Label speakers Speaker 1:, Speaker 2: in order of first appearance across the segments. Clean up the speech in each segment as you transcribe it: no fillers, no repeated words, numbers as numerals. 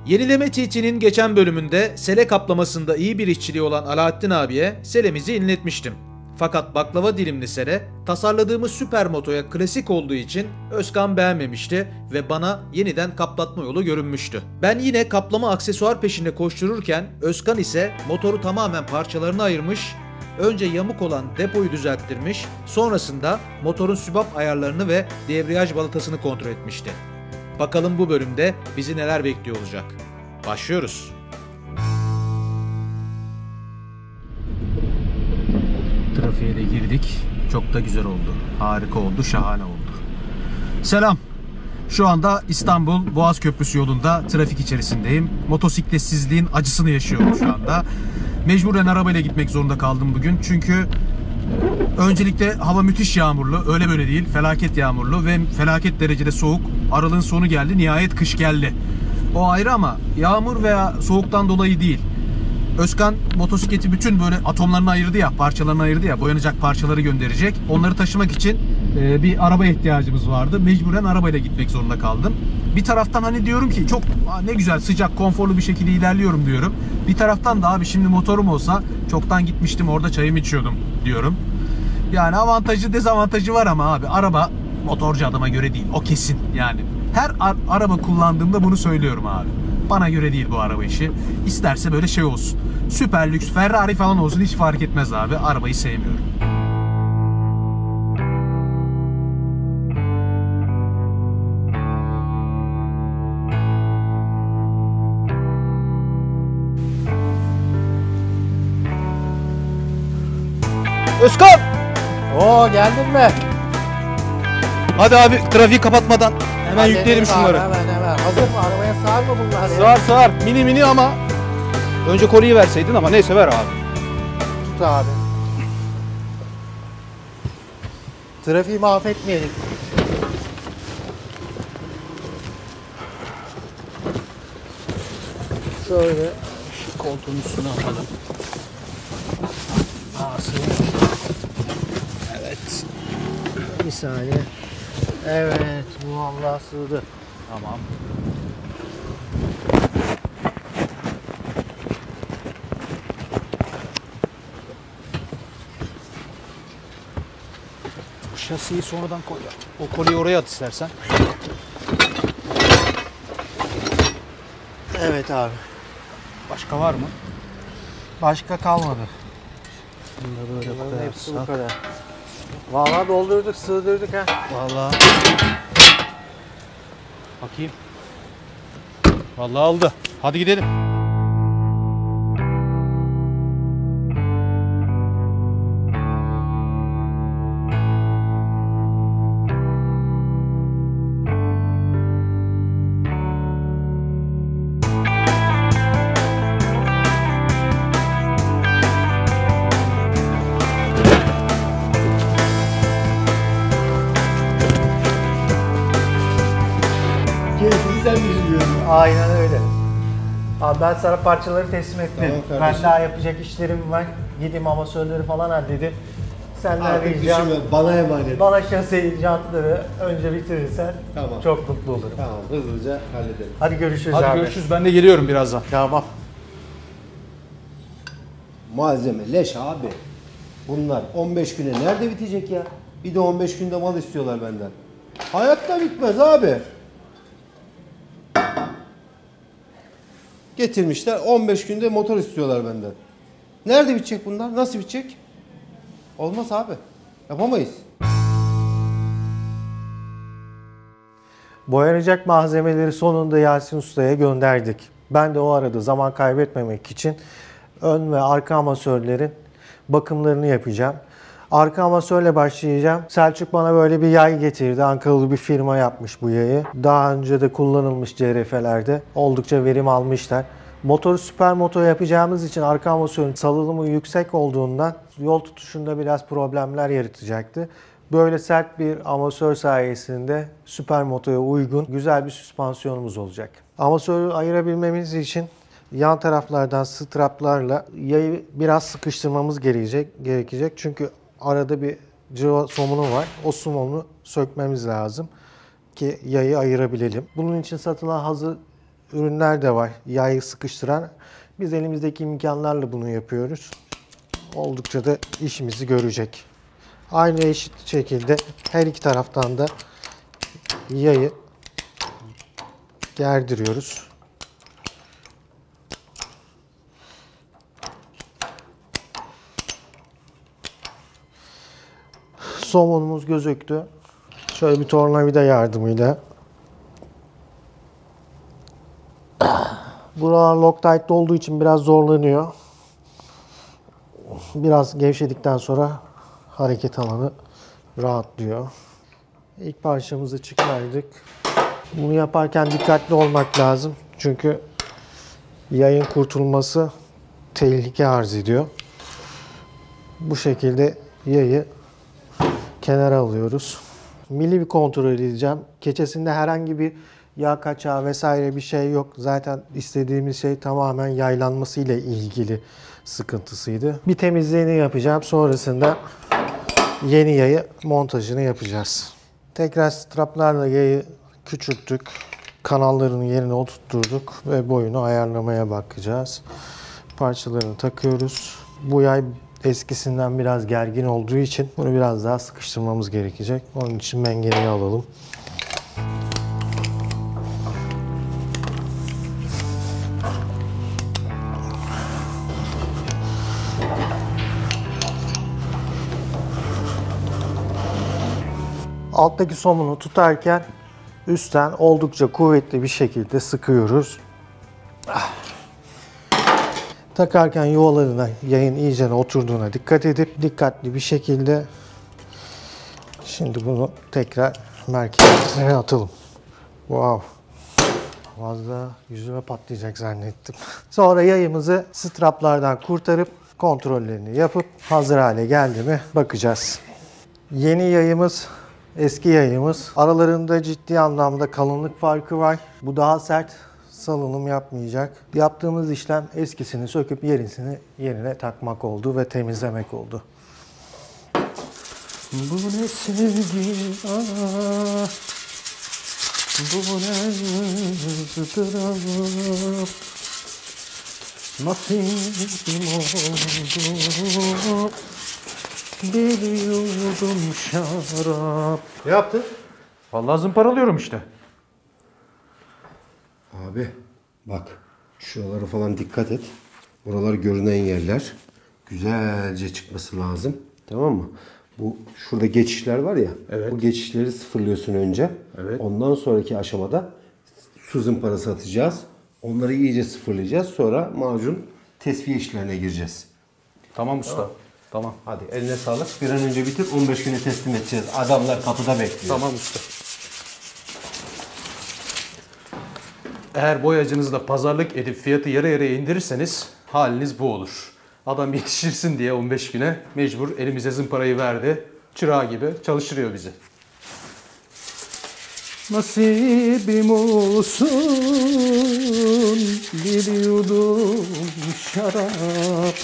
Speaker 1: Yenileme TT'nin geçen bölümünde sele kaplamasında iyi bir işçiliği olan Alaaddin abiye selemizi inletmiştim. Fakat baklava dilimli sele tasarladığımız süpermotoya klasik olduğu için Özkan beğenmemişti ve bana yeniden kaplatma yolu görünmüştü. Ben yine kaplama aksesuar peşinde koştururken Özkan ise motoru tamamen parçalarına ayırmış, önce yamuk olan depoyu düzelttirmiş, sonrasında motorun sübap ayarlarını ve debriyaj balatasını kontrol etmişti. Bakalım bu bölümde bizi neler bekliyor olacak. Başlıyoruz. Trafiğe de girdik. Çok da güzel oldu. Harika oldu, şahane oldu. Selam. Şu anda İstanbul Boğaz Köprüsü yolunda trafik içerisindeyim. Motosikletsizliğin acısını yaşıyorum şu anda. Mecburen arabayla gitmek zorunda kaldım bugün. Çünkü öncelikle hava müthiş yağmurlu. Öyle böyle değil. Felaket yağmurlu ve felaket derecede soğuk. Aralığın sonu geldi. Nihayet kış geldi. O ayrı ama yağmur veya soğuktan dolayı değil. Özkan motosikleti bütün böyle atomlarını ayırdı ya, parçalarını ayırdı ya, boyanacak parçaları gönderecek. Onları taşımak için bir araba ihtiyacımız vardı. Mecburen arabayla gitmek zorunda kaldım. Bir taraftan hani diyorum ki çok ne güzel, sıcak, konforlu bir şekilde ilerliyorum diyorum. Bir taraftan da abi şimdi motorum olsa çoktan gitmiştim, orada çayımı içiyordum diyorum. Yani avantajı dezavantajı var ama abi araba motorcu adama göre değil, o kesin yani. Her araba kullandığımda bunu söylüyorum abi. Bana göre değil bu araba işi. İsterse böyle şey olsun. Süper lüks Ferrari falan olsun, hiç fark etmez abi. Arabayı sevmiyorum. Özkan!
Speaker 2: Oo, geldin mi?
Speaker 1: Hadi abi trafiği kapatmadan hemen yükleyelim şunları.
Speaker 2: Hemen. Hazır mı? Arabaya sığar mı bunlar ya?
Speaker 1: Sığar. Mini ama önce koliyi verseydin ama neyse ver abi.
Speaker 2: Tut abi. Trafiği mahvetmeyelim. Şöyle
Speaker 1: Şu koltuğun üstüne atalım. Evet.
Speaker 2: bir saniye. Evet, bu vallahi sığdı.
Speaker 1: Tamam. Bu şasiyi sonradan koy. O koliyi oraya at istersen.
Speaker 2: Evet abi.
Speaker 1: Başka var mı?
Speaker 2: Başka kalmadı.
Speaker 1: Bunu da böyle
Speaker 2: Bunların hepsi bu
Speaker 1: koyarsak.
Speaker 2: kadar. Vallahi doldurduk, sığdırdık ha.
Speaker 1: Vallahi. Bakayım. Vallahi aldı. Hadi gidelim.
Speaker 2: Sen düşünüyorsun. Aynen öyle. Abi ben sana parçaları teslim ettim.
Speaker 3: Tamam,
Speaker 2: ben daha yapacak işlerim var. Gideyim amasörleri falan halledeyim. Senden
Speaker 3: Artık
Speaker 2: ricam,
Speaker 3: düşünme, bana emanet.
Speaker 2: bana şase jantları önce bitirirsen
Speaker 3: Tamam.
Speaker 2: çok mutlu olurum.
Speaker 3: Tamam, hızlıca halledelim.
Speaker 2: Hadi görüşürüz
Speaker 1: Hadi
Speaker 2: abi.
Speaker 1: görüşürüz. Ben de geliyorum birazdan.
Speaker 2: Tamam.
Speaker 3: Malzeme leş abi. Bunlar 15 güne nerede bitecek ya? Bir de 15 günde mal istiyorlar benden. Hayatta bitmez abi. Getirmişler 15 günde motor istiyorlar benden. Nerede bitecek bunlar? Nasıl bitecek? Olmaz abi. Yapamayız.
Speaker 2: Boyanacak malzemeleri sonunda Yasin Usta'ya gönderdik. Ben de o arada zaman kaybetmemek için ön ve arka amasörlerin bakımlarını yapacağım. Arka amasörle başlayacağım. Selçuk bana böyle bir yay getirdi. Ankaralı bir firma yapmış bu yayı. Daha önce de kullanılmış CRF'lerde. Oldukça verim almışlar. Motoru süper moto yapacağımız için arka amasörün salınımı yüksek olduğundan yol tutuşunda biraz problemler yaratacaktı. Böyle sert bir amasör sayesinde süper motoya uygun güzel bir süspansiyonumuz olacak. Amasörü ayırabilmemiz için yan taraflardan straplarla yayı biraz sıkıştırmamız gerekecek. Çünkü arada bir cıva somunu var. O somunu sökmemiz lazım ki yayı ayırabilelim. Bunun için satılan hazır ürünler de var. Yayı sıkıştıran. Biz elimizdeki imkanlarla bunu yapıyoruz. Oldukça da işimizi görecek. Aynı eşit şekilde her iki taraftan da yayı gerdiriyoruz. Somonumuz gözüktü. Şöyle bir tornavida yardımıyla. Buralar Loctite'de olduğu için biraz zorlanıyor. Biraz gevşedikten sonra hareket alanı rahatlıyor. İlk parçamızı çıkardık. Bunu yaparken dikkatli olmak lazım. Çünkü yayın kurtulması tehlike arz ediyor. Bu şekilde yayı kenara alıyoruz. Milli bir kontrol edeceğim. Keçesinde herhangi bir yağ kaçağı vesaire bir şey yok. Zaten istediğimiz şey tamamen yaylanması ile ilgili sıkıntısıydı. Bir temizliğini yapacağım. Sonrasında yeni yayı montajını yapacağız. Tekrar straplarla yayı küçülttük. Kanallarının yerine oturtturduk ve boyunu ayarlamaya bakacağız. Parçalarını takıyoruz. Bu yay eskisinden biraz gergin olduğu için bunu biraz daha sıkıştırmamız gerekecek. Onun için mengeneyi alalım. Alttaki somunu tutarken üstten oldukça kuvvetli bir şekilde sıkıyoruz. Takarken yuvalarına, yayın iyice oturduğuna dikkat edip dikkatli bir şekilde şimdi bunu tekrar merkezine atalım. Wow. Fazla yüzüme patlayacak zannettim. Sonra yayımızı straplardan kurtarıp kontrollerini yapıp hazır hale geldi mi bakacağız. Yeni yayımız, eski yayımız. Aralarında ciddi anlamda kalınlık farkı var. Bu daha sert. Salınım yapmayacak. Yaptığımız işlem eskisini söküp yenisini yerine takmak oldu ve temizlemek oldu. Bu ne sevgi, bu ne ızdırap, nasibim oldu, bir yudum şarap.
Speaker 1: Ne yaptın? Vallahi zımparalıyorum işte.
Speaker 3: Abi bak şuralara falan dikkat et. Buralar görünen yerler. Güzelce çıkması lazım. Tamam mı? Bu şurada geçişler var ya.
Speaker 1: Evet.
Speaker 3: Bu geçişleri sıfırlıyorsun önce.
Speaker 1: Evet.
Speaker 3: Ondan sonraki aşamada su zımparası atacağız. Onları iyice sıfırlayacağız. Sonra macun tesviye işlerine gireceğiz.
Speaker 1: Tamam usta. Tamam.
Speaker 3: Hadi eline sağlık. Bir an önce bitir. 15 güne teslim edeceğiz. Adamlar kapıda bekliyor.
Speaker 1: Tamam usta. Eğer boyacınızla pazarlık edip fiyatı yarı yarıya indirirseniz haliniz bu olur. Adam yetişirsin diye 15 güne mecbur elimize zımparayı verdi. Çırağı gibi çalıştırıyor bizi. Nasibim olsun bir yudum şarap.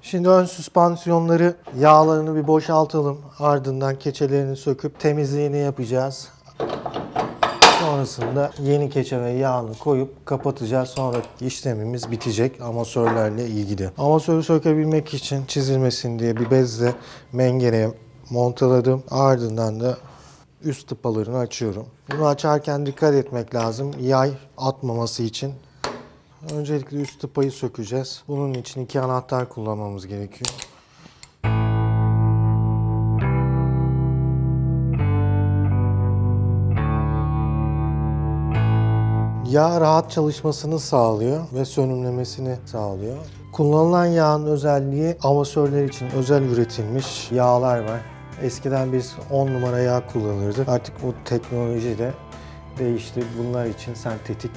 Speaker 2: Şimdi ön süspansiyonları, yağlarını bir boşaltalım. Ardından keçelerini söküp temizliğini yapacağız. Sonrasında yeni keçe ve yağını koyup kapatacağız. Sonraki işlemimiz bitecek amasörlerle ilgili. Amasörü sökebilmek için çizilmesin diye bir bezle mengeneye montaladım. Ardından da üst tıpalarını açıyorum. Bunu açarken dikkat etmek lazım. Yay atmaması için. Öncelikle üst tıpayı sökeceğiz. Bunun için 2 anahtar kullanmamız gerekiyor. Yağ rahat çalışmasını sağlıyor ve sönümlemesini sağlıyor. Kullanılan yağın özelliği amasörler için özel üretilmiş yağlar var. Eskiden biz 10 numara yağ kullanırdık. Artık bu teknoloji de değişti. Bunlar için sentetik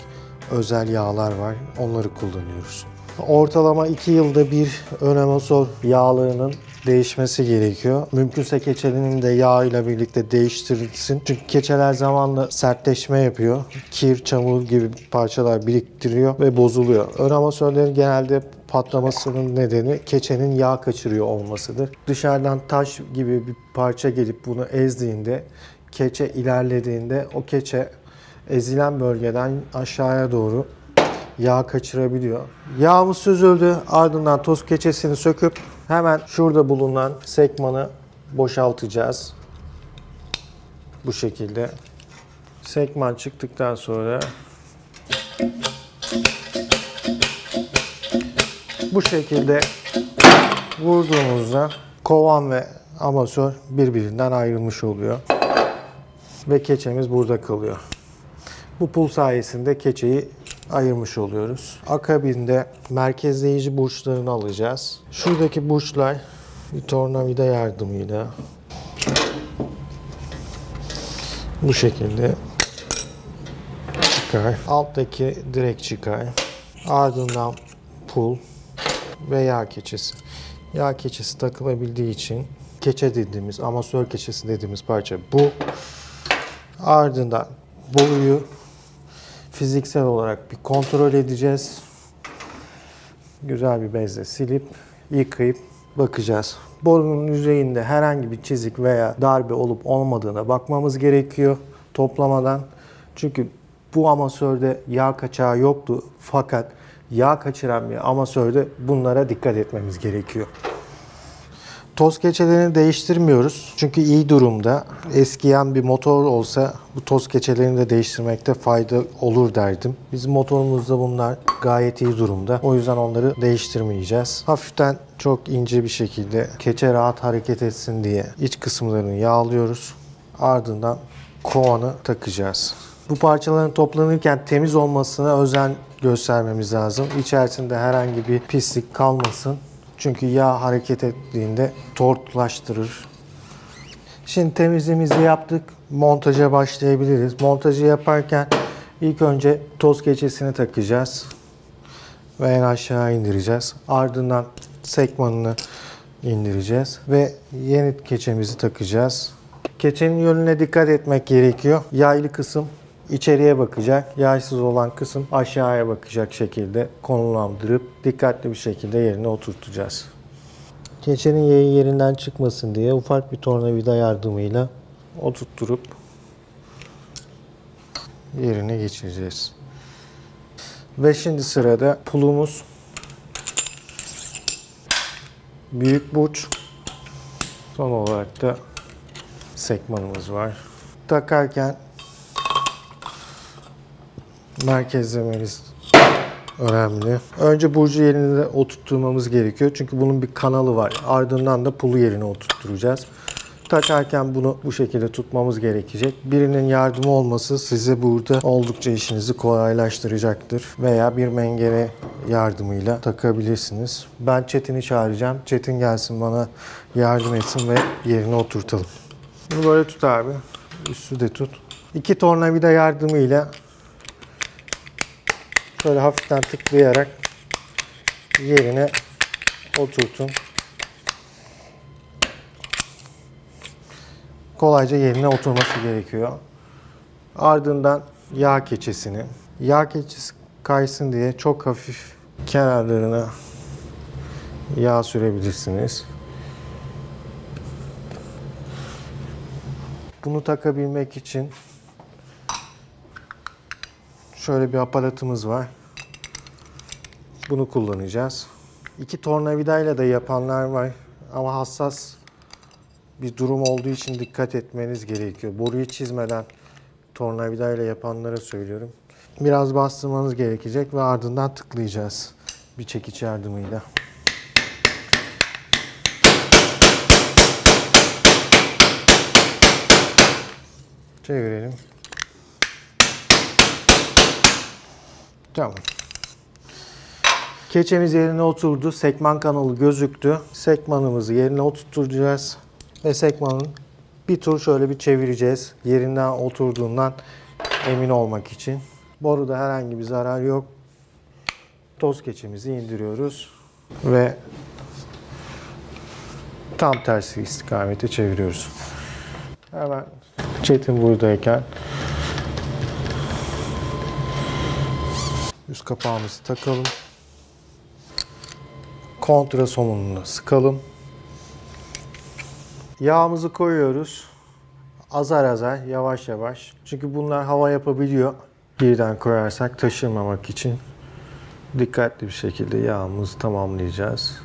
Speaker 2: özel yağlar var. Onları kullanıyoruz. Ortalama 2 yılda bir ön amasör yağlarının değişmesi gerekiyor. Mümkünse keçenin de yağ ile birlikte değiştirilsin. Çünkü keçeler zamanla sertleşme yapıyor. Kir, çamur gibi parçalar biriktiriyor ve bozuluyor. Ön amasörlerin genelde patlamasının nedeni keçenin yağ kaçırıyor olmasıdır. Dışarıdan taş gibi bir parça gelip bunu ezdiğinde, keçe ilerlediğinde o keçe ezilen bölgeden aşağıya doğru yağ kaçırabiliyor. Yağımız süzüldü. Ardından toz keçesini söküp hemen şurada bulunan sekmanı boşaltacağız. Bu şekilde. Sekman çıktıktan sonra bu şekilde vurduğumuzda kovan ve amasör birbirinden ayrılmış oluyor. Ve keçemiz burada kalıyor. Bu pul sayesinde keçeyi ayırmış oluyoruz. Akabinde merkezleyici burçlarını alacağız. Şuradaki burçlar bir tornavida yardımıyla bu şekilde çıkar. Alttaki direkt çıkar. Ardından pul ve yağ keçesi. Yağ keçesi takılabildiği için keçe dediğimiz, amasör keçesi dediğimiz parça bu. Ardından boruyu fiziksel olarak bir kontrol edeceğiz. Güzel bir bezle silip, yıkayıp bakacağız. Borunun yüzeyinde herhangi bir çizik veya darbe olup olmadığına bakmamız gerekiyor toplamadan. Çünkü bu amasörde yağ kaçağı yoktu. Fakat yağ kaçıran bir amasörde bunlara dikkat etmemiz gerekiyor. Toz keçelerini değiştirmiyoruz. Çünkü iyi durumda. Eskiyen bir motor olsa bu toz keçelerini de değiştirmekte fayda olur derdim. Bizim motorumuzda bunlar gayet iyi durumda. O yüzden onları değiştirmeyeceğiz. Hafiften çok ince bir şekilde keçe rahat hareket etsin diye iç kısımlarını yağlıyoruz. Ardından kovanı takacağız. Bu parçaların toplanırken temiz olmasına özen göstermemiz lazım. İçerisinde herhangi bir pislik kalmasın. Çünkü yağ hareket ettiğinde tortulaştırır. Şimdi temizliğimizi yaptık. Montaja başlayabiliriz. Montajı yaparken ilk önce toz keçesini takacağız. Ve en aşağı indireceğiz. Ardından sekmanını indireceğiz. Ve yeni keçemizi takacağız. Keçenin yönüne dikkat etmek gerekiyor. Yaylı kısım İçeriye bakacak, yaysız olan kısım aşağıya bakacak şekilde konumlandırıp dikkatli bir şekilde yerine oturtacağız. Keçenin yayı yerinden çıkmasın diye ufak bir tornavida yardımıyla oturtturup yerine geçireceğiz. Ve şimdi sırada pulumuz, büyük burç, son olarak da sekmanımız var. Takarken merkezlememiz önemli. Önce burcu yerine oturtturmamız gerekiyor. Çünkü bunun bir kanalı var. Ardından da pulu yerine oturtturacağız. Takarken bunu bu şekilde tutmamız gerekecek. Birinin yardımı olması size burada oldukça işinizi kolaylaştıracaktır. Veya bir mengene yardımıyla takabilirsiniz. Ben Çetin'i çağıracağım. Çetin gelsin bana yardım etsin ve yerine oturtalım. Bunu böyle tut abi. Üstü de tut. 2 tornavida yardımıyla şöyle hafiften tıklayarak yerine oturtun. Kolayca yerine oturması gerekiyor. Ardından yağ keçesini. Yağ keçesi kaysın diye çok hafif kenarlarına yağ sürebilirsiniz. Bunu takabilmek için şöyle bir aparatımız var. Bunu kullanacağız. 2 tornavidayla da yapanlar var. Ama hassas bir durum olduğu için dikkat etmeniz gerekiyor. Boruyu çizmeden tornavidayla yapanlara söylüyorum. Biraz bastırmanız gerekecek ve ardından tıklayacağız bir çekiç yardımıyla. Çevirelim. Tamam. Keçemiz yerine oturdu. Sekman kanalı gözüktü. Sekmanımızı yerine oturtacağız. Ve sekmanın bir tur şöyle bir çevireceğiz. Yerinden oturduğundan emin olmak için. Boruda herhangi bir zarar yok. Toz keçemizi indiriyoruz. Ve tam tersi istikamete çeviriyoruz. Hemen Çetin buradayken üst kapağımızı takalım. kontra somununu sıkalım. Yağımızı koyuyoruz. Azar azar, yavaş yavaş. Çünkü bunlar hava yapabiliyor. Birden koyarsak taşırmamak için dikkatli bir şekilde yağımızı tamamlayacağız.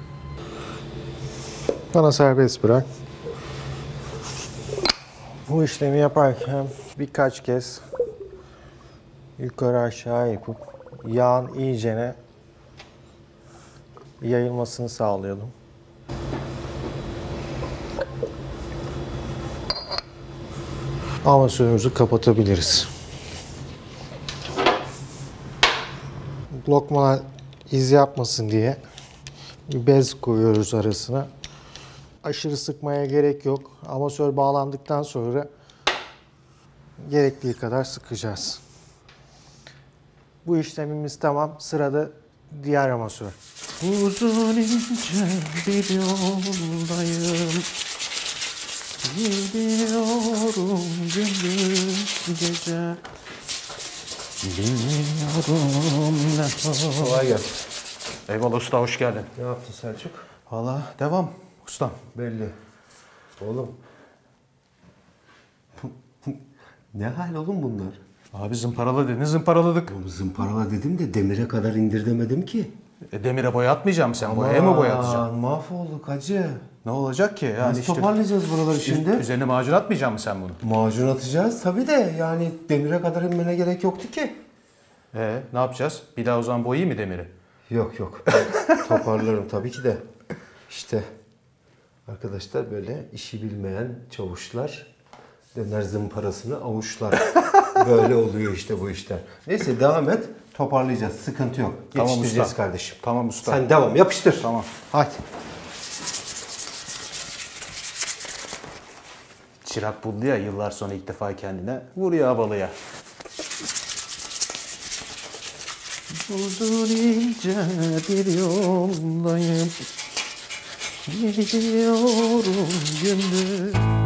Speaker 2: Bana serbest bırak. Bu işlemi yaparken birkaç kez yukarı aşağı yapıp yağın iyicene yayılmasını sağlayalım. Amasörümüzü kapatabiliriz. Lokmalar iz yapmasın diye bir bez koyuyoruz arasına. Aşırı sıkmaya gerek yok. Amasör bağlandıktan sonra gerektiği kadar sıkacağız. Bu işlemimiz tamam. Sırada diğer amasör. Uzun ince bir yoldayım. Gidiyorum gündüz gece. Bilmiyorum ne.
Speaker 1: Kolay gelsin. Eyvallah usta, hoş geldin.
Speaker 3: Ne yaptın Selçuk?
Speaker 1: Valla devam ustam.
Speaker 3: Belli. Oğlum. Ne hal oğlum bunlar?
Speaker 1: Abi zımparala dedin, zımparaladık.
Speaker 3: Oğlum zımparala dedim de demire kadar indir demedim ki.
Speaker 1: Demire boya atmayacağım sen, boyaya mı boyatacaksın?
Speaker 3: Mahvolduk hacı.
Speaker 1: Ne olacak ki? Yani
Speaker 3: Nasıl
Speaker 1: işte
Speaker 3: toparlayacağız buraları şimdi?
Speaker 1: üzerine macun atmayacak mısın sen bunu?
Speaker 3: Macun atacağız tabii de yani demire kadar inmene gerek yoktu ki.
Speaker 1: Ne yapacağız? Bir daha o zaman boyayayım mı demiri?
Speaker 3: Yok yok. Toparlarım tabii ki de. İşte arkadaşlar böyle işi bilmeyen çavuşlar döner zımparasını avuçlar. Böyle oluyor işte bu işler. Neyse devam et. Toparlayacağız. Sıkıntı yok.
Speaker 1: Tamam
Speaker 3: Yetiştireceğiz
Speaker 1: usta.
Speaker 3: kardeşim.
Speaker 1: Tamam usta.
Speaker 3: Sen devam yapıştır.
Speaker 1: Tamam.
Speaker 3: Hadi.
Speaker 1: Çırak buldu ya yıllar sonra ilk defa kendine. Vuruyor havalıya. Uzun ince bir yoldayım. Gidiyorum gündüz.